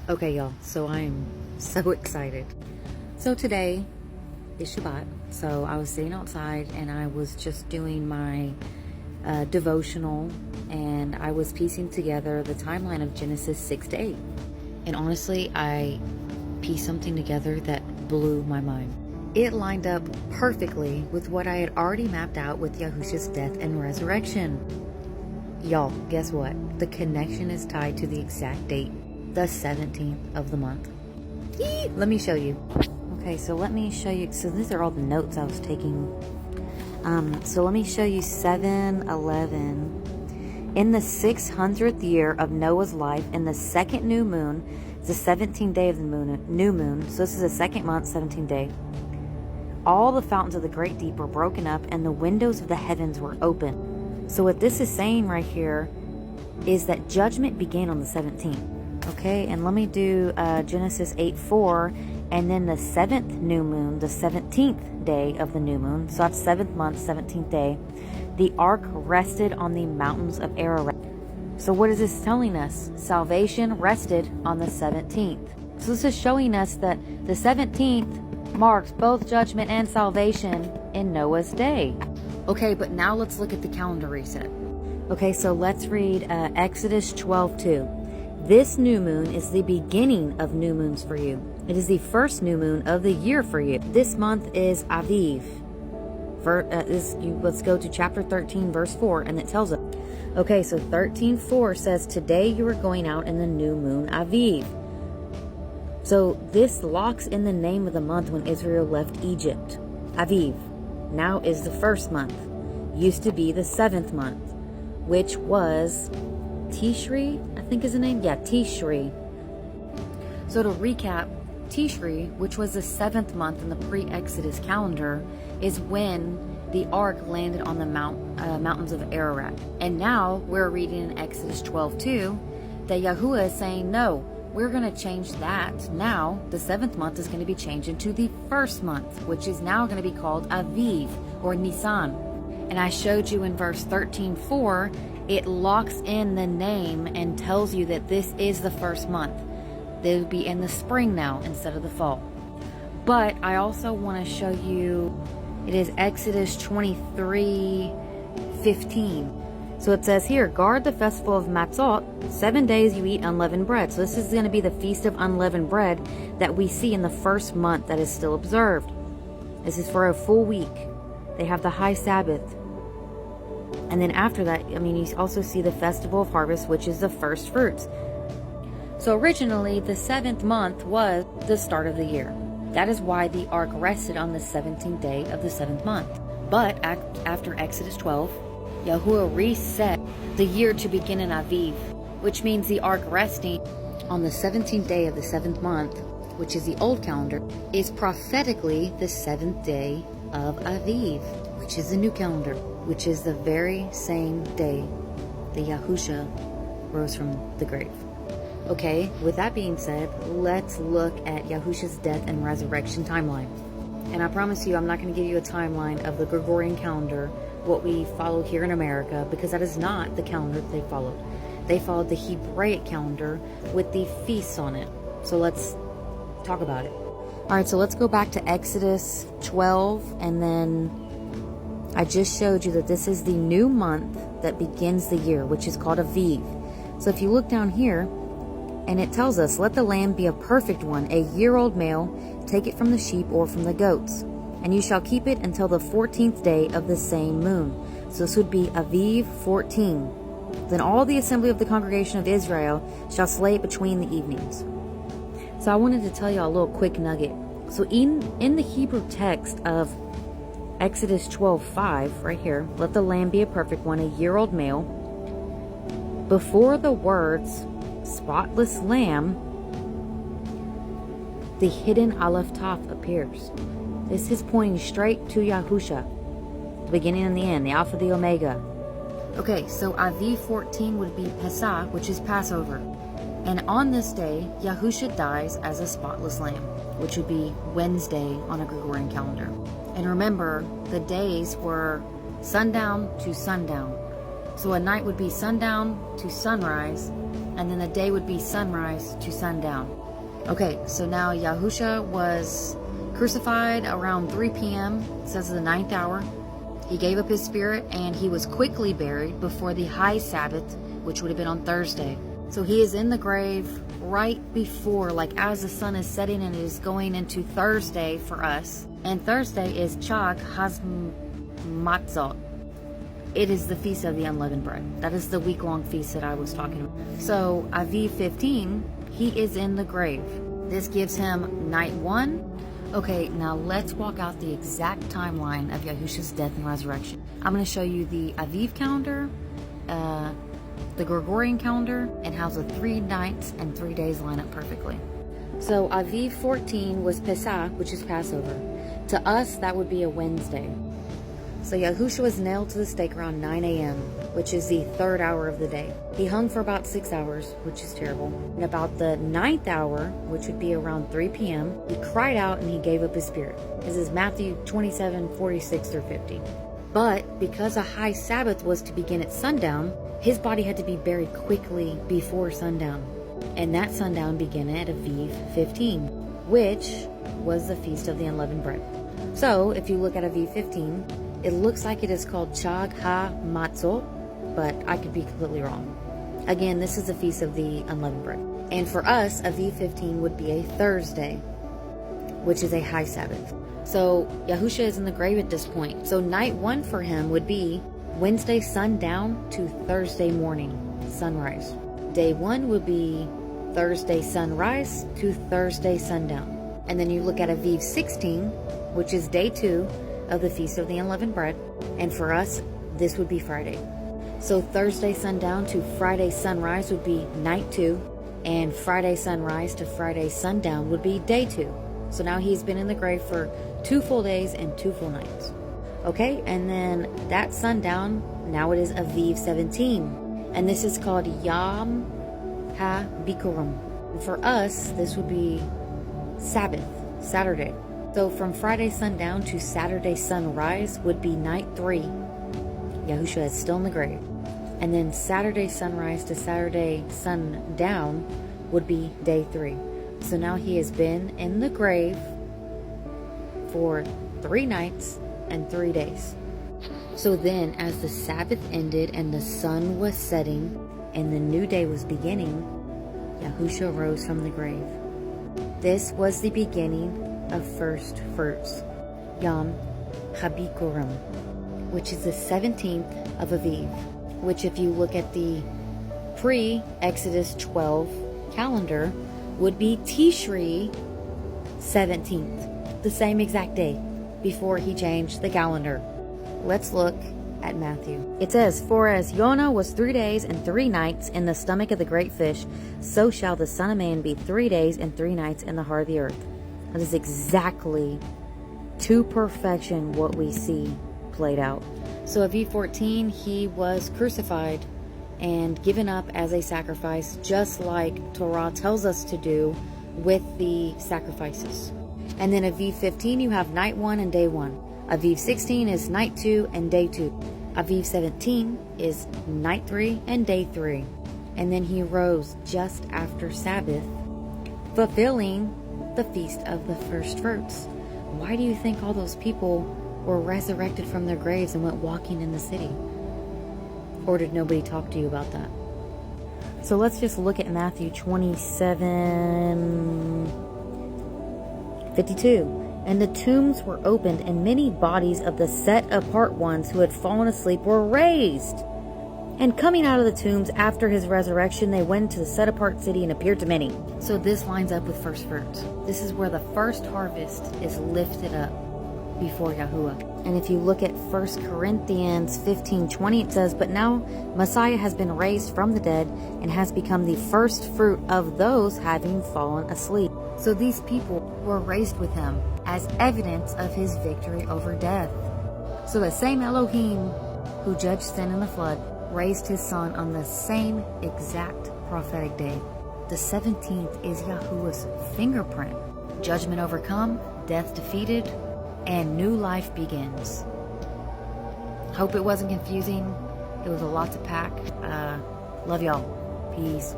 Okay, y'all, so I'm so excited. So today is Shabbat, so I was sitting outside and I was just doing my devotional, and I was piecing together the timeline of Genesis 6 to 8. And honestly, I pieced something together that blew my mind. It lined up perfectly with what I had already mapped out with Yahusha's death and resurrection. Y'all, guess what? The connection is tied to the exact date, the 17th of the month. Yee! Let me show you. Okay, so let me show you. So these are all the notes I was taking. So let me show you 7/11. In the 600th year of Noah's life, in the second new moon, it's the 17th day of the new moon. So this is the second month, 17th day. All the fountains of the great deep were broken up, and the windows of the heavens were open. So what this is saying right here is that judgment began on the 17th. Okay, and let me do Genesis 8:4, and then the 7th new moon, the 17th day of the new moon, so that's 7th month, 17th day, the ark rested on the mountains of Ararat. So what is this telling us? Salvation rested on the 17th. So this is showing us that the 17th marks both judgment and salvation in Noah's day. Okay, but now let's look at the calendar reset. Okay, so let's read Exodus 12:2. This new moon is the beginning of new moons for you. It is the first new moon of the year for you. This month is Aviv. Let's go to chapter 13, verse 4, and it tells us. Okay, so 13:4 says, today you are going out in the new moon Aviv. So this locks in the name of the month when Israel left Egypt. Aviv now is the first month. Used to be the 7th month, which was Tishri, I think is the name. Yeah, Tishri. So to recap, Tishri, which was the 7th month in the pre-Exodus calendar, is when the ark landed on the mountains of Ararat. And now we're reading in Exodus 12:2 that Yahuwah is saying, no, we're going to change that. Now the 7th month is going to be changed into the first month, which is now going to be called Aviv or Nisan. And I showed you in verse 13:4, it locks in the name and tells you that this is the first month. They would be in the spring now instead of the fall. But I also want to show you, it is Exodus 23:15. So it says here, guard the festival of Matzot, 7 days you eat unleavened bread. So this is going to be the feast of unleavened bread that we see in the first month that is still observed. This is for a full week. They have the high Sabbath. And then after that, you also see the festival of harvest, which is the Firstfruits. So originally, the 7th month was the start of the year. That is why the ark rested on the 17th day of the 7th month. But after Exodus 12, Yahuwah reset the year to begin in Aviv, which means the ark resting on the 17th day of the 7th month, which is the old calendar, is prophetically the 7th day of Aviv, which is the new calendar, which is the very same day that Yahusha rose from the grave. Okay, with that being said, let's look at Yahusha's death and resurrection timeline. And I promise you, I'm not going to give you a timeline of the Gregorian calendar, what we follow here in America, because that is not the calendar that they followed. They followed the Hebraic calendar with the feasts on it. So let's talk about it. All right, so let's go back to Exodus 12, and then I just showed you that this is the new month that begins the year, which is called Aviv. So if you look down here, and it tells us, let the lamb be a perfect one, a year-old male, take it from the sheep or from the goats. And you shall keep it until the 14th day of the same moon. So this would be Aviv 14. Then all the assembly of the congregation of Israel shall slay it between the evenings. So I wanted to tell you a little quick nugget. So in the Hebrew text of Exodus 12:5, right here, let the lamb be a perfect one, a year-old male, before the words spotless lamb, the hidden Aleph Taf appears. This is pointing straight to Yahusha, the beginning and the end, the Alpha, the Omega. Okay, so Aviv 14 would be Pesach, which is Passover. And on this day, Yahusha dies as a spotless lamb, which would be Wednesday on a Gregorian calendar. And remember, the days were sundown to sundown. So a night would be sundown to sunrise, And then the day would be sunrise to sundown. Okay, so now Yahusha was crucified around 3 p.m. It says the 9th hour. He gave up his spirit and he was quickly buried before the high Sabbath, which would have been on Thursday. So he is in the grave right before, like as the sun is setting, and it is going into Thursday for us. And Thursday is Chag Hazmatzot. It is the Feast of the Unleavened Bread. That is the week-long feast that I was talking about. So Aviv 15, he is in the grave. This gives him night 1. Okay, now let's walk out the exact timeline of Yahusha's death and resurrection. I'm going to show you the Aviv calendar, the Gregorian calendar, and how the 3 nights and 3 days line up perfectly. So Aviv 14 was Pesach, which is Passover. To us, that would be a Wednesday. So Yahusha was nailed to the stake around 9 a.m., which is the 3rd hour of the day. He hung for about 6 hours, which is terrible. And about the 9th hour, which would be around 3 p.m., he cried out and he gave up his spirit. This is Matthew 27:46-50. But because a high Sabbath was to begin at sundown, his body had to be buried quickly before sundown. And that sundown began at Aviv 15, which was the Feast of the Unleavened Bread. So if you look at Aviv 15, it looks like it is called Chag HaMatzot, but I could be completely wrong. Again, this is the Feast of the Unleavened Bread. And for us, Aviv 15 would be a Thursday, which is a high Sabbath. So Yahusha is in the grave at this point. So night 1 for him would be Wednesday sundown to Thursday morning, sunrise. Day 1 would be Thursday sunrise to Thursday sundown. And then you look at Aviv 16, which is day 2 of the Feast of the Unleavened Bread. And for us, this would be Friday. So Thursday sundown to Friday sunrise would be night 2. And Friday sunrise to Friday sundown would be day 2. So now he's been in the grave for 2 full days and 2 full nights. Okay, and then that sundown, now it is Aviv 17. And this is called Yom HaBikurim. For us, this would be Sabbath, Saturday. So from Friday sundown to Saturday sunrise would be night 3. Yahusha is still in the grave. And then Saturday sunrise to Saturday sundown would be day 3. So now he has been in the grave for 3 nights and 3 days. So then as the Sabbath ended and the sun was setting and the new day was beginning, Yahusha rose from the grave. This was the beginning of Firstfruits, Yom HaBikurim, which is the 17th of Aviv, which if you look at the pre-Exodus 12 calendar would be Tishri 17th, the same exact day before he changed the calendar. Let's look at Matthew. It says, "For as Jonah was 3 days and 3 nights in the stomach of the great fish, so shall the Son of Man be 3 days and 3 nights in the heart of the earth." That is exactly to perfection what we see played out. So Aviv 14, he was crucified and given up as a sacrifice, just like Torah tells us to do with the sacrifices. And then Aviv 15, you have night 1 and day 1. Aviv 16 is night 2 and day 2. Aviv 17 is night 3 and day 3. And then he rose just after Sabbath, fulfilling the Feast of the Firstfruits. Why do you think all those people were resurrected from their graves and went walking in the city? Or did nobody talk to you about that? So let's just look at Matthew 27:52. "And the tombs were opened, and many bodies of the set-apart ones who had fallen asleep were raised. And coming out of the tombs after his resurrection, they went to the set-apart city and appeared to many." So this lines up with Firstfruits. This is where the first harvest is lifted up before Yahuwah. And if you look at 1 Corinthians 15:20, it says, "But now Messiah has been raised from the dead and has become the first fruit of those having fallen asleep." So these people were raised with him as evidence of his victory over death. So the same Elohim who judged sin in the flood raised his son on the same exact prophetic day. The 17th is Yahuwah's fingerprint. Judgment overcome, death defeated, and new life begins. Hope it wasn't confusing. It was a lot to pack. Love y'all. Peace.